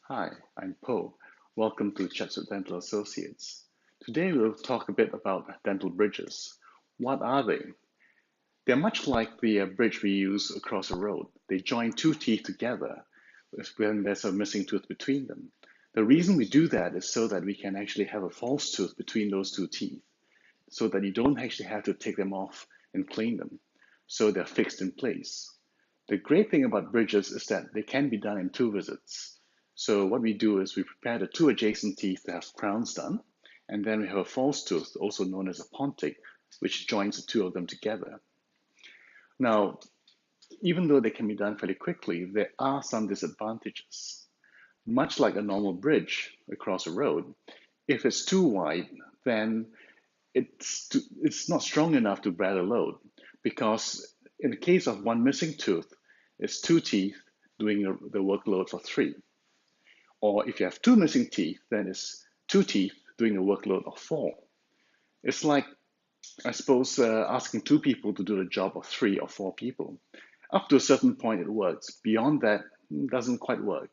Hi, I'm Poe. Welcome to Chatswood Dental Associates. Today we'll talk a bit about dental bridges. What are they? They're much like the bridge we use across a road. They join two teeth together when there's a missing tooth between them. The reason we do that is so that we can actually have a false tooth between those two teeth, so that you don't actually have to take them off and clean them. So they're fixed in place. The great thing about bridges is that they can be done in two visits. So what we do is we prepare the two adjacent teeth to have crowns done, and then we have a false tooth, also known as a pontic, which joins the two of them together. Now, even though they can be done fairly quickly, there are some disadvantages. Much like a normal bridge across a road, if it's too wide, then it's not strong enough to bear the load, because in the case of one missing tooth, it's two teeth doing the workload for three. Or if you have two missing teeth, then it's two teeth doing a workload of four. It's like, I suppose, asking two people to do the job of three or four people. Up to a certain point, it works. Beyond that, it doesn't quite work.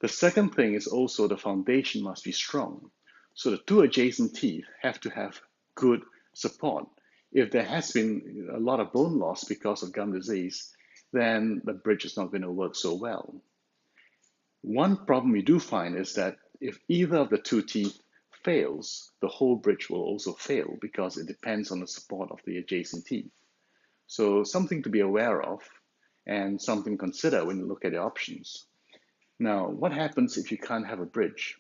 The second thing is also the foundation must be strong. So the two adjacent teeth have to have good support. If there has been a lot of bone loss because of gum disease, then the bridge is not going to work so well. One problem we do find is that if either of the two teeth fails, the whole bridge will also fail because it depends on the support of the adjacent teeth. So something to be aware of and something to consider when you look at the options. Now, what happens if you can't have a bridge?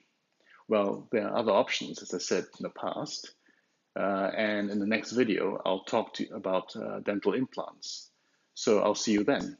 Well, there are other options, as I said in the past. And in the next video, I'll talk to you about dental implants. So I'll see you then.